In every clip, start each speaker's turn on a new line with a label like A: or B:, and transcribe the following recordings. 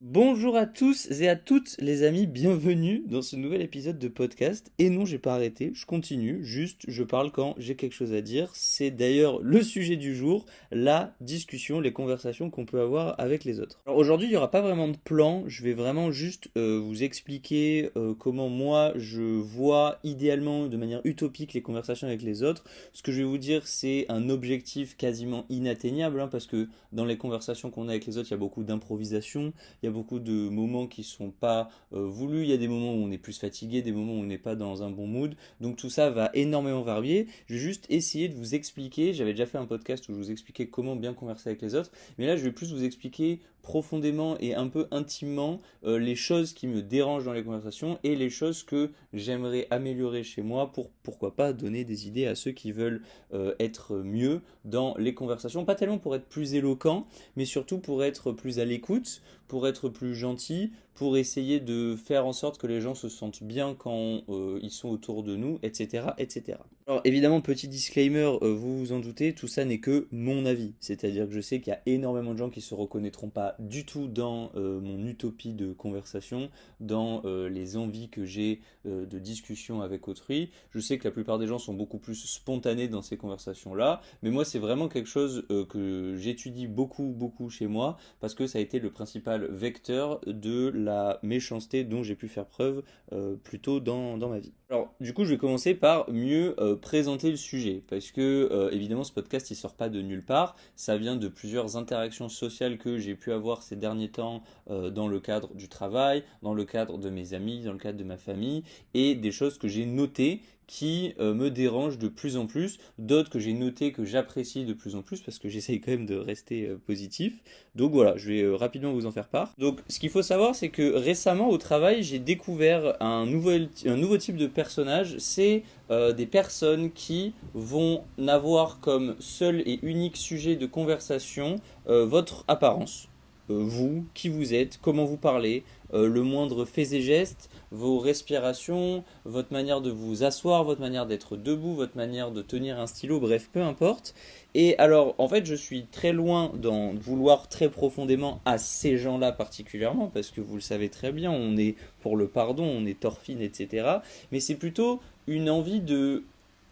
A: Bonjour à tous et à toutes les amis, bienvenue dans ce nouvel épisode de podcast. Et non, j'ai pas arrêté, je continue, juste je parle quand j'ai quelque chose à dire. C'est d'ailleurs le sujet du jour, la discussion, les conversations qu'on peut avoir avec les autres. Alors aujourd'hui, il n'y aura pas vraiment de plan, je vais vraiment juste vous expliquer comment moi je vois idéalement, de manière utopique, les conversations avec les autres. Ce que je vais vous dire, c'est un objectif quasiment inatteignable, hein, parce que dans les conversations qu'on a avec les autres, il y a beaucoup d'improvisation. Il y a beaucoup de moments qui sont pas voulus, il y a des moments où on est plus fatigué, des moments où on n'est pas dans un bon mood. Donc tout ça va énormément varier. Je vais juste essayer de vous expliquer, j'avais déjà fait un podcast où je vous expliquais comment bien converser avec les autres, mais là je vais plus vous expliquer profondément et un peu intimement les choses qui me dérangent dans les conversations et les choses que j'aimerais améliorer chez moi pour pourquoi pas donner des idées à ceux qui veulent être mieux dans les conversations, pas tellement pour être plus éloquent, mais surtout pour être plus à l'écoute, pour être plus gentil, pour essayer de faire en sorte que les gens se sentent bien quand ils sont autour de nous, etc., etc. Alors évidemment, petit disclaimer, vous vous en doutez, tout ça n'est que mon avis. C'est-à-dire que je sais qu'il y a énormément de gens qui se reconnaîtront pas du tout dans mon utopie de conversation, dans les envies que j'ai de discussion avec autrui. Je sais que la plupart des gens sont beaucoup plus spontanés dans ces conversations-là, mais moi c'est vraiment quelque chose que j'étudie beaucoup chez moi, parce que ça a été le principal vecteur de la méchanceté dont j'ai pu faire preuve plus tôt dans ma vie. Alors, du coup, je vais commencer par mieux présenter le sujet, parce que évidemment, ce podcast il sort pas de nulle part. Ça vient de plusieurs interactions sociales que j'ai pu avoir ces derniers temps dans le cadre du travail, dans le cadre de mes amis, dans le cadre de ma famille, et des choses que j'ai notées qui me dérangent de plus en plus, d'autres que j'ai notées que j'apprécie de plus en plus parce que j'essaye quand même de rester positif. Donc voilà, je vais rapidement vous en faire part. Donc ce qu'il faut savoir, c'est que récemment au travail, j'ai découvert un nouveau type de personnage. C'est des personnes qui vont n'avoir comme seul et unique sujet de conversation votre apparence. Vous, qui vous êtes, comment vous parlez, le moindre fait et geste, vos respirations, votre manière de vous asseoir, votre manière d'être debout, votre manière de tenir un stylo, bref, peu importe. Et alors, en fait, je suis très loin d'en vouloir très profondément à ces gens-là particulièrement, parce que vous le savez très bien, on est pour le pardon, on est torfine, etc. Mais c'est plutôt une envie de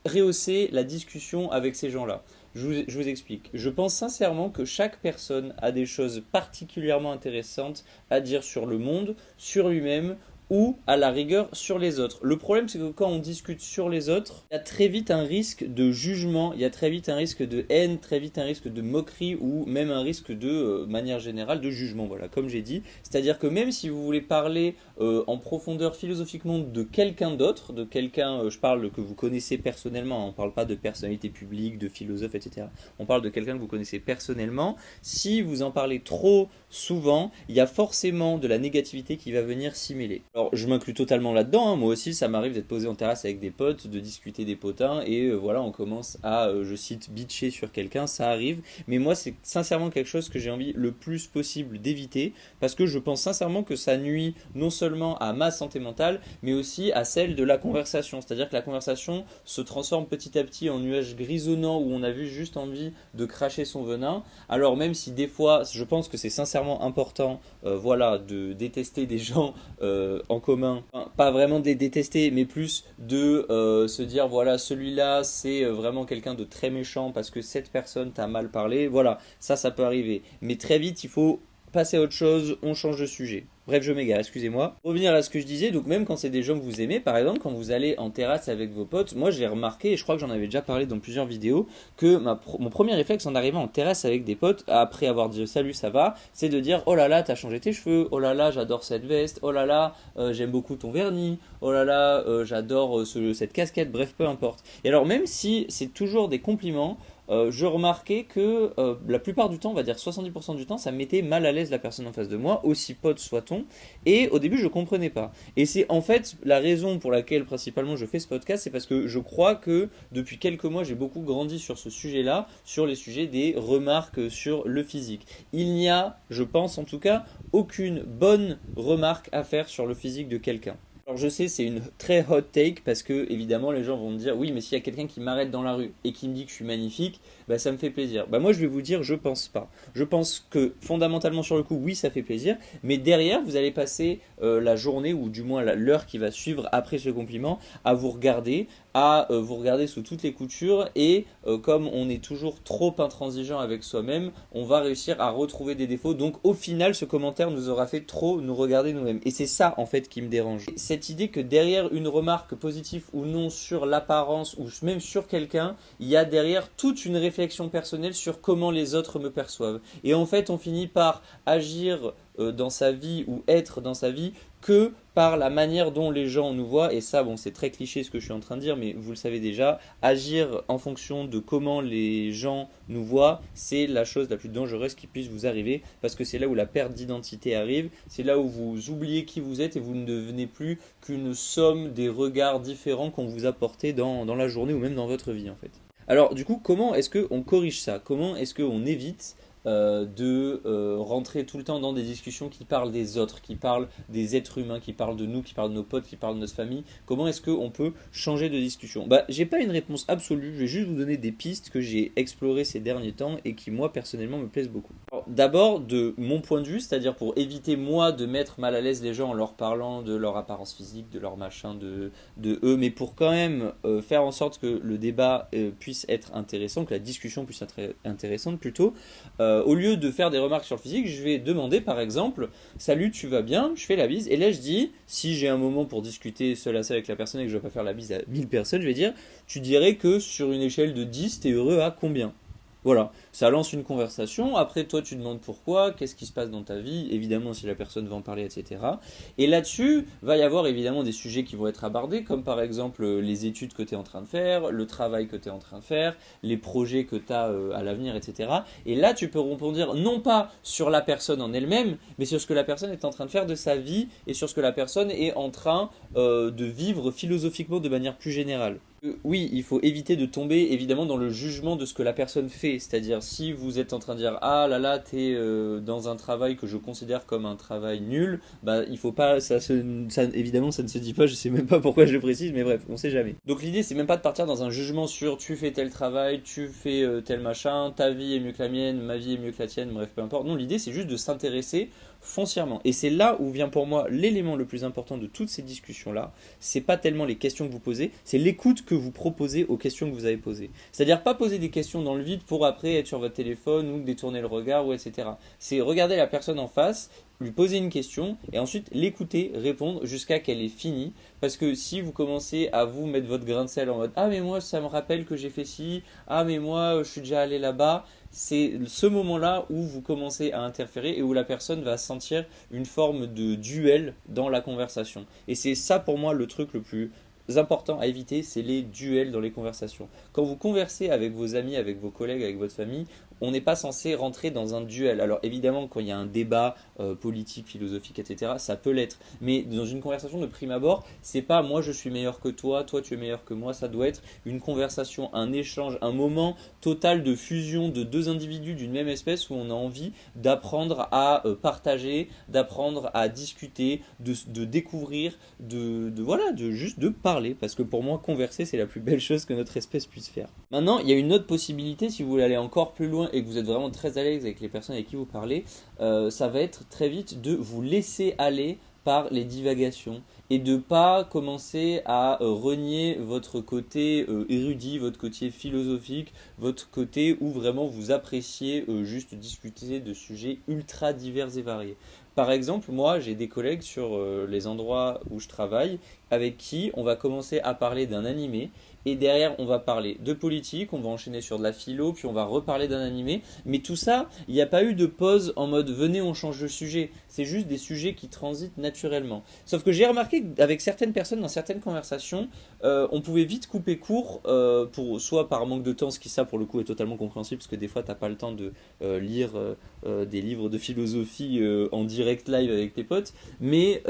A: rehausser la discussion avec ces gens-là. Je vous explique. Je pense sincèrement que chaque personne a des choses particulièrement intéressantes à dire sur le monde, sur lui-même ou à la rigueur sur les autres. Le problème, c'est que quand on discute sur les autres, il y a très vite un risque de jugement, il y a très vite un risque de haine, très vite un risque de moquerie ou même un risque de manière générale de jugement, voilà, comme j'ai dit. C'est-à-dire que même si vous voulez parler en profondeur philosophiquement de quelqu'un d'autre, de quelqu'un, je parle que vous connaissez personnellement, on ne parle pas de personnalité publique, de philosophe, etc. On parle de quelqu'un que vous connaissez personnellement. Si vous en parlez trop souvent, il y a forcément de la négativité qui va venir s'y mêler. Alors, je m'inclus totalement là-dedans, hein. Moi aussi, ça m'arrive d'être posé en terrasse avec des potes, de discuter des potins, et voilà, on commence à, je cite, bitcher sur quelqu'un, ça arrive. Mais moi, c'est sincèrement quelque chose que j'ai envie le plus possible d'éviter, parce que je pense sincèrement que ça nuit non seulement à ma santé mentale, mais aussi à celle de la conversation. C'est-à-dire que la conversation se transforme petit à petit en nuage grisonnant où on a juste envie de cracher son venin. Alors même si des fois, je pense que c'est sincèrement important, voilà, de détester des gens en commun, enfin, pas vraiment de les détester, mais plus de se dire voilà, celui-là c'est vraiment quelqu'un de très méchant parce que cette personne t'a mal parlé. Voilà, ça peut arriver. Mais très vite, il faut passer à autre chose, on change de sujet. Bref, je m'égare, excusez-moi. Revenir à ce que je disais, donc même quand c'est des gens que vous aimez, par exemple, quand vous allez en terrasse avec vos potes, moi j'ai remarqué, et je crois que j'en avais déjà parlé dans plusieurs vidéos, que mon premier réflexe en arrivant en terrasse avec des potes, après avoir dit salut, ça va, c'est de dire oh là là, t'as changé tes cheveux, oh là là, j'adore cette veste, oh là là, j'aime beaucoup ton vernis, oh là là, j'adore cette casquette, bref, peu importe. Et alors, même si c'est toujours des compliments, je remarquais que la plupart du temps, on va dire 70% du temps, ça me mettait mal à l'aise la personne en face de moi, aussi pote soit-on, et au début je comprenais pas. Et c'est en fait la raison pour laquelle principalement je fais ce podcast, c'est parce que je crois que depuis quelques mois j'ai beaucoup grandi sur ce sujet-là, sur les sujets des remarques sur le physique. Il n'y a, je pense en tout cas, aucune bonne remarque à faire sur le physique de quelqu'un. Alors je sais, c'est une très hot take parce que évidemment les gens vont me dire oui, mais s'il y a quelqu'un qui m'arrête dans la rue et qui me dit que je suis magnifique, bah ça me fait plaisir. Bah moi je vais vous dire, je pense pas. Je pense que fondamentalement sur le coup, oui, ça fait plaisir, mais derrière vous allez passer la journée ou du moins l'heure qui va suivre après ce compliment à vous regarder, vous regarder sous toutes les coutures et comme on est toujours trop intransigeant avec soi-même, on va réussir à retrouver des défauts. Donc au final, ce commentaire nous aura fait trop nous regarder nous-mêmes. Et c'est ça en fait qui me dérange. Cette idée que derrière une remarque positive ou non sur l'apparence ou même sur quelqu'un, il y a derrière toute une réflexion personnelle sur comment les autres me perçoivent. Et en fait, on finit par agir dans sa vie ou être dans sa vie que par la manière dont les gens nous voient. Et ça, bon, c'est très cliché ce que je suis en train de dire, mais vous le savez déjà, agir en fonction de comment les gens nous voient, c'est la chose la plus dangereuse qui puisse vous arriver, parce que c'est là où la perte d'identité arrive, c'est là où vous oubliez qui vous êtes et vous ne devenez plus qu'une somme des regards différents qu'on vous a portés dans la journée ou même dans votre vie en fait. Alors du coup, comment est-ce qu'on corrige ça? Comment est-ce qu'on évite de rentrer tout le temps dans des discussions qui parlent des autres, qui parlent des êtres humains, qui parlent de nous, qui parlent de nos potes, qui parlent de notre famille? Comment est-ce qu'on peut changer de discussion? Bah, j'ai pas une réponse absolue, je vais juste vous donner des pistes que j'ai explorées ces derniers temps et qui moi personnellement me plaisent beaucoup. D'abord, de mon point de vue, c'est-à-dire pour éviter moi de mettre mal à l'aise les gens en leur parlant de leur apparence physique, de leur machin, de eux, mais pour quand même faire en sorte que le débat puisse être intéressant, que la discussion puisse être intéressante plutôt, au lieu de faire des remarques sur le physique, je vais demander par exemple, salut, tu vas bien? Je fais la bise et là je dis, si j'ai un moment pour discuter seul à seul avec la personne et que je ne vais pas faire la bise à 1000 personnes, je vais dire, tu dirais que sur une échelle de 10, t'es heureux à combien? Voilà, ça lance une conversation. Après, toi, tu demandes pourquoi, qu'est-ce qui se passe dans ta vie, évidemment, si la personne va en parler, etc. Et là-dessus, va y avoir évidemment des sujets qui vont être abordés, comme par exemple les études que tu es en train de faire, le travail que tu es en train de faire, les projets que tu as à l'avenir, etc. Et là, tu peux rebondir non pas sur la personne en elle-même, mais sur ce que la personne est en train de faire de sa vie et sur ce que la personne est en train de vivre philosophiquement de manière plus générale. Oui, il faut éviter de tomber évidemment dans le jugement de ce que la personne fait. C'est-à-dire si vous êtes en train de dire ah là là t'es dans un travail que je considère comme un travail nul, bah il faut pas évidemment ça ne se dit pas. Je sais même pas pourquoi je le précise, mais bref, on sait jamais. Donc l'idée c'est même pas de partir dans un jugement sur tu fais tel travail, tu fais tel machin, ta vie est mieux que la mienne, ma vie est mieux que la tienne, bref peu importe. Non, l'idée c'est juste de s'intéresser foncièrement. Et c'est là où vient pour moi l'élément le plus important de toutes ces discussions-là. C'est pas tellement les questions que vous posez, c'est l'écoute que vous proposez aux questions que vous avez posées. C'est-à-dire pas poser des questions dans le vide pour après être sur votre téléphone ou détourner le regard ou etc. C'est regarder la personne en face, lui poser une question et ensuite l'écouter, répondre jusqu'à qu'elle ait fini. Parce que si vous commencez à vous mettre votre grain de sel en mode ah mais moi ça me rappelle que j'ai fait ci, ah mais moi je suis déjà allé là-bas, c'est ce moment-là où vous commencez à interférer et où la personne va sentir une forme de duel dans la conversation. Et c'est ça pour moi le truc le plus important à éviter, c'est les duels dans les conversations. Quand vous conversez avec vos amis, avec vos collègues, avec votre famille, on n'est pas censé rentrer dans un duel. Alors évidemment, quand il y a un débat politique, philosophique, etc., ça peut l'être. Mais dans une conversation de prime abord, c'est pas moi je suis meilleur que toi, toi tu es meilleur que moi. Ça doit être une conversation, un échange, un moment total de fusion de deux individus d'une même espèce où on a envie d'apprendre à partager, d'apprendre à discuter, de découvrir, voilà, de juste de parler. Parce que pour moi, converser, c'est la plus belle chose que notre espèce puisse faire. Maintenant, il y a une autre possibilité si vous voulez aller encore plus loin et que vous êtes vraiment très à l'aise avec les personnes avec qui vous parlez, ça va être très vite de vous laisser aller par les divagations et de pas commencer à renier votre côté érudit, votre côté philosophique, votre côté où vraiment vous appréciez juste discuter de sujets ultra divers et variés. Par exemple, moi j'ai des collègues sur les endroits où je travaille avec qui on va commencer à parler d'un animé et derrière on va parler de politique, on va enchaîner sur de la philo, puis on va reparler d'un animé. Mais tout ça, il n'y a pas eu de pause en mode venez on change de sujet. C'est juste des sujets qui transitent naturellement. Sauf que j'ai remarqué qu'avec certaines personnes, dans certaines conversations, on pouvait vite couper court, soit par manque de temps, ce qui ça pour le coup est totalement compréhensible, parce que des fois t'as pas le temps de lire des livres de philosophie en direct live avec tes potes, mais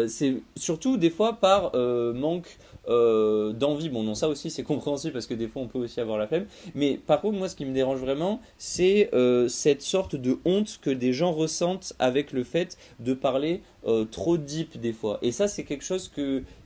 A: c'est surtout des fois par manque d'envie. Bon non, ça aussi c'est compréhensible parce que des fois on peut aussi avoir la flemme, mais par contre moi ce qui me dérange vraiment c'est cette sorte de honte que des gens ressentent avec le fait de parler trop deep des fois. Et ça, c'est quelque chose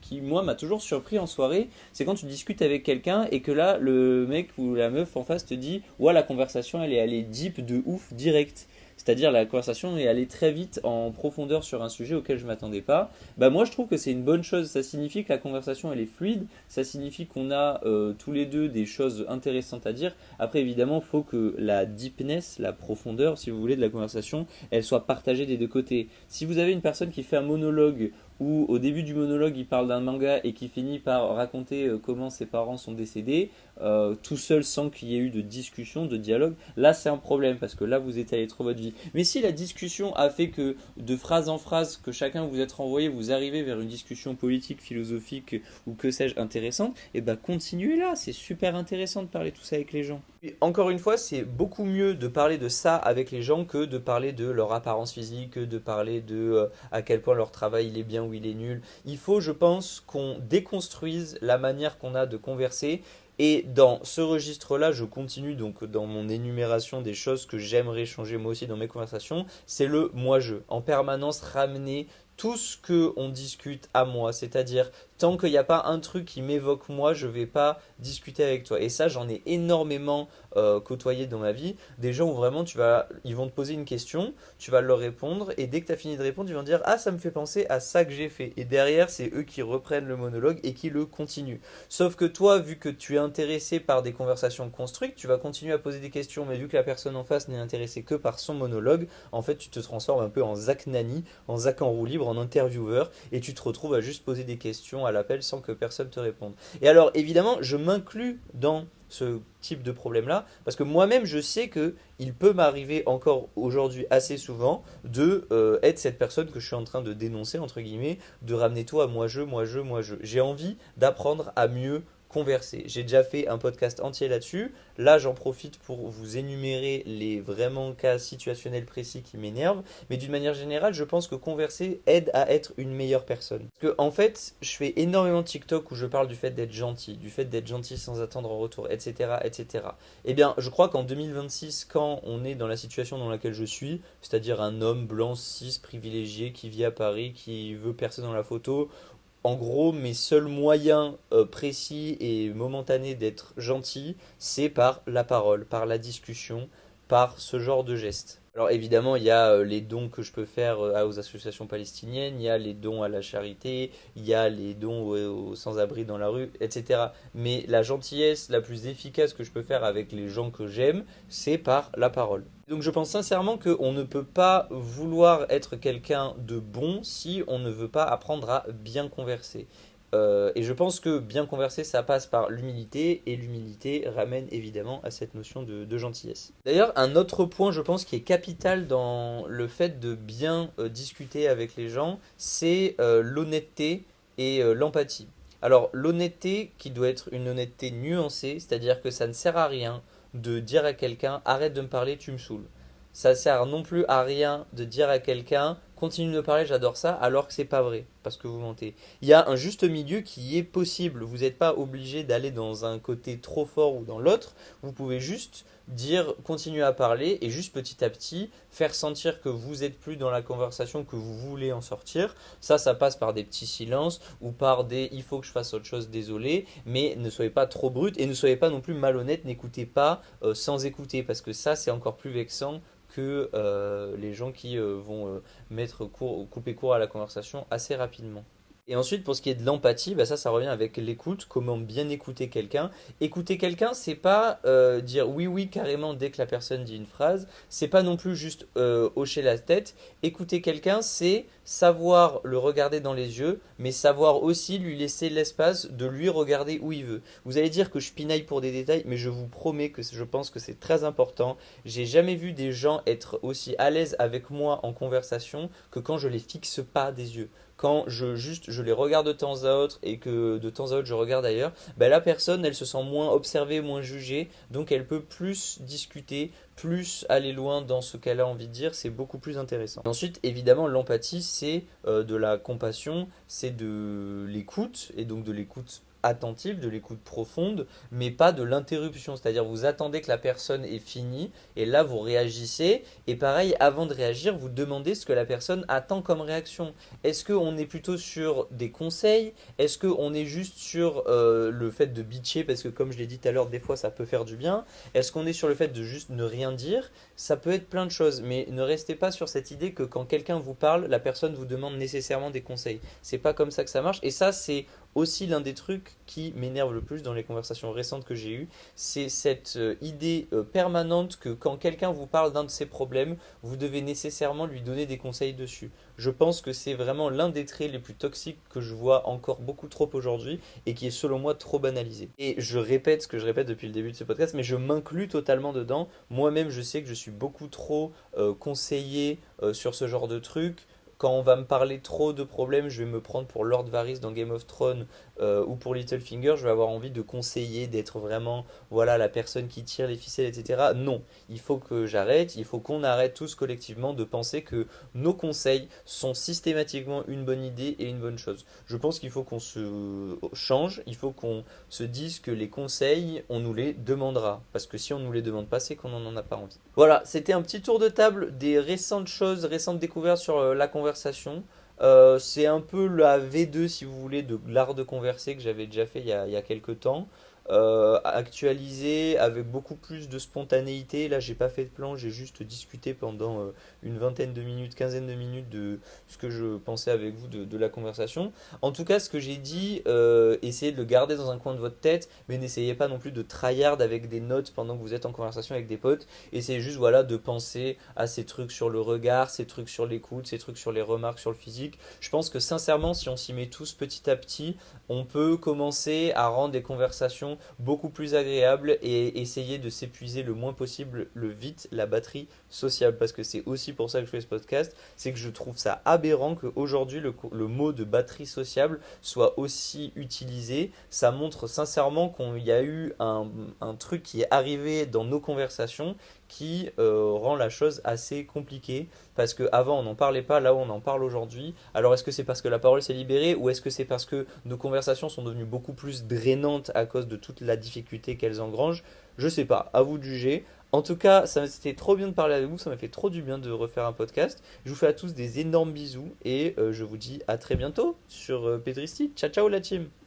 A: qui, moi, m'a toujours surpris en soirée. C'est quand tu discutes avec quelqu'un et que là, le mec ou la meuf en face te dit, ouais, la conversation, elle est allée deep de ouf, direct. C'est-à-dire la conversation est allée très vite en profondeur sur un sujet auquel je ne m'attendais pas. Bah moi je trouve que c'est une bonne chose. Ça signifie que la conversation elle est fluide. Ça signifie qu'on a tous les deux des choses intéressantes à dire. Après évidemment il faut que la deepness, la profondeur si vous voulez de la conversation, elle soit partagée des deux côtés. Si vous avez une personne qui fait un monologue où au début du monologue il parle d'un manga et qui finit par raconter comment ses parents sont décédés, tout seul sans qu'il y ait eu de discussion, de dialogue, là c'est un problème parce que là vous étalez trop votre vie. Mais si la discussion a fait que de phrase en phrase que chacun vous êtes renvoyé, vous arrivez vers une discussion politique, philosophique ou que sais-je intéressante, et ben continuez là, c'est super intéressant de parler tout ça avec les gens. Et encore une fois, c'est beaucoup mieux de parler de ça avec les gens que de parler de leur apparence physique, que de parler de à quel point leur travail il est bien ou il est nul. Il faut, je pense, qu'on déconstruise la manière qu'on a de converser. Et dans ce registre-là, je continue donc dans mon énumération des choses que j'aimerais changer moi aussi dans mes conversations, c'est le moi-je. En permanence ramener tout ce que on discute à moi, c'est-à-dire tant qu'il n'y a pas un truc qui m'évoque moi, je ne vais pas discuter avec toi. Et ça, j'en ai énormément côtoyé dans ma vie. Des gens où vraiment ils vont te poser une question, tu vas leur répondre, et dès que tu as fini de répondre, ils vont dire ah ça me fait penser à ça que j'ai fait. Et derrière, c'est eux qui reprennent le monologue et qui le continuent. Sauf que toi, vu que tu es intéressé par des conversations construites, tu vas continuer à poser des questions, mais vu que la personne en face n'est intéressée que par son monologue, en fait, tu te transformes un peu en Zach Nani, en Zach en roue libre, en intervieweur, et tu te retrouves à juste poser des questions à l'appel sans que personne te réponde. Et alors, évidemment, je m'inclus dans ce type de problème-là, parce que moi-même, je sais que il peut m'arriver encore aujourd'hui assez souvent de être cette personne que je suis en train de dénoncer, entre guillemets, de ramener tout à moi, je, moi, je, moi, je. J'ai envie d'apprendre à mieux converser. J'ai déjà fait un podcast entier là-dessus. Là, j'en profite pour vous énumérer les vraiment cas situationnels précis qui m'énervent. Mais d'une manière générale, je pense que converser aide à être une meilleure personne. Parce que, en fait, je fais énormément de TikTok où je parle du fait d'être gentil sans attendre en retour, etc., etc. Eh bien, je crois qu'en 2026, quand on est dans la situation dans laquelle je suis, c'est-à-dire un homme blanc, cis, privilégié, qui vit à Paris, qui veut percer dans la photo, en gros, mes seuls moyens précis et momentanés d'être gentil, c'est par la parole, par la discussion, par ce genre de gestes. Alors évidemment, il y a les dons que je peux faire aux associations palestiniennes, il y a les dons à la charité, il y a les dons aux sans-abri dans la rue, etc. Mais la gentillesse la plus efficace que je peux faire avec les gens que j'aime, c'est par la parole. Donc je pense sincèrement qu'on ne peut pas vouloir être quelqu'un de bon si on ne veut pas apprendre à bien converser. Et je pense que bien converser, ça passe par l'humilité, et l'humilité ramène évidemment à cette notion de gentillesse. D'ailleurs, un autre point, je pense, qui est capital dans le fait de bien discuter avec les gens, c'est l'honnêteté et l'empathie. Alors, l'honnêteté qui doit être une honnêteté nuancée, c'est-à-dire que ça ne sert à rien de dire à quelqu'un arrête de me parler, tu me saoules. Ça sert non plus à rien de dire à quelqu'un continue de parler, j'adore ça, alors que c'est pas vrai, parce que vous mentez. Il y a un juste milieu qui est possible. Vous n'êtes pas obligé d'aller dans un côté trop fort ou dans l'autre. Vous pouvez juste dire continuez à parler et juste petit à petit faire sentir que vous êtes plus dans la conversation, que vous voulez en sortir. Ça passe par des petits silences ou par des il faut que je fasse autre chose, désolé, mais ne soyez pas trop brut et ne soyez pas non plus malhonnête, n'écoutez pas sans écouter, parce que ça c'est encore plus vexant que les gens qui vont couper court à la conversation assez rapidement. Et ensuite, pour ce qui est de l'empathie, bah ça revient avec l'écoute, comment bien écouter quelqu'un. Écouter quelqu'un, c'est pas dire oui, oui, carrément dès que la personne dit une phrase, c'est pas non plus juste hocher la tête. Écouter quelqu'un, c'est savoir le regarder dans les yeux, mais savoir aussi lui laisser l'espace de lui regarder où il veut. Vous allez dire que je pinaille pour des détails, mais je vous promets que je pense que c'est très important. J'ai jamais vu des gens être aussi à l'aise avec moi en conversation que quand je les fixe pas des yeux. Quand je les regarde de temps à autre et que de temps à autre je regarde ailleurs, ben la personne elle se sent moins observée, moins jugée, donc elle peut plus discuter, plus aller loin dans ce qu'elle a envie de dire, c'est beaucoup plus intéressant. Ensuite, évidemment, l'empathie, c'est de la compassion, c'est de l'écoute, et donc de l'écoute attentive, de l'écoute profonde, mais pas de l'interruption. C'est-à-dire vous attendez que la personne ait fini et là vous réagissez. Et pareil, avant de réagir, vous demandez ce que la personne attend comme réaction. Est-ce qu'on est plutôt sur des conseils? Est-ce qu'on est juste sur le fait de bitcher? Parce que comme je l'ai dit tout à l'heure, des fois ça peut faire du bien. Est-ce qu'on est sur le fait de juste ne rien dire? Ça peut être plein de choses, mais ne restez pas sur cette idée que quand quelqu'un vous parle, la personne vous demande nécessairement des conseils. C'est pas comme ça que ça marche. Et ça, c'est aussi l'un des trucs qui m'énerve le plus dans les conversations récentes que j'ai eues, c'est cette idée permanente que quand quelqu'un vous parle d'un de ses problèmes, vous devez nécessairement lui donner des conseils dessus. Je pense que c'est vraiment l'un des traits les plus toxiques que je vois encore beaucoup trop aujourd'hui et qui est selon moi trop banalisé. Et je répète ce que je répète depuis le début de ce podcast, mais je m'inclus totalement dedans. Moi-même, je sais que je suis beaucoup trop conseillé sur ce genre de trucs. Quand on va me parler trop de problèmes, je vais me prendre pour Lord Varys dans Game of Thrones ou pour Littlefinger, je vais avoir envie de conseiller, d'être vraiment voilà, la personne qui tire les ficelles, etc. Non, il faut que j'arrête, il faut qu'on arrête tous collectivement de penser que nos conseils sont systématiquement une bonne idée et une bonne chose. Je pense qu'il faut qu'on se change, il faut qu'on se dise que les conseils, on nous les demandera. Parce que si on nous les demande pas, c'est qu'on n'en a pas envie. Voilà, c'était un petit tour de table des récentes choses, récentes découvertes sur la conversation. C'est un peu la V2 si vous voulez de l'art de converser que j'avais déjà fait il y a quelques temps. Actualisé avec beaucoup plus de spontanéité. Là, j'ai pas fait de plan, j'ai juste discuté pendant une vingtaine de minutes, quinzaine de minutes de ce que je pensais avec vous de la conversation. En tout cas, ce que j'ai dit, essayez de le garder dans un coin de votre tête, mais n'essayez pas non plus de tryhard avec des notes pendant que vous êtes en conversation avec des potes. Essayez juste voilà, de penser à ces trucs sur le regard, ces trucs sur l'écoute, ces trucs sur les remarques, sur le physique. Je pense que sincèrement, si on s'y met tous petit à petit, on peut commencer à rendre des conversations beaucoup plus agréables et essayer de s'épuiser le moins possible, le vite, la batterie sociable. Parce que c'est aussi pour ça que je fais ce podcast, c'est que je trouve ça aberrant qu'aujourd'hui le mot de batterie sociable soit aussi utilisé. Ça montre sincèrement qu'il y a eu un truc qui est arrivé dans nos conversations qui rend la chose assez compliquée parce qu'avant on n'en parlait pas, là où on en parle aujourd'hui. Alors est-ce que c'est parce que la parole s'est libérée ou est-ce que c'est parce que nos conversations sont devenues beaucoup plus drainantes à cause de toute la difficulté qu'elles engrangent? Je sais pas, à vous de juger. En tout cas, c'était trop bien de parler avec vous, ça m'a fait trop du bien de refaire un podcast. Je vous fais à tous des énormes bisous et je vous dis à très bientôt sur Petristi. Ciao ciao la team!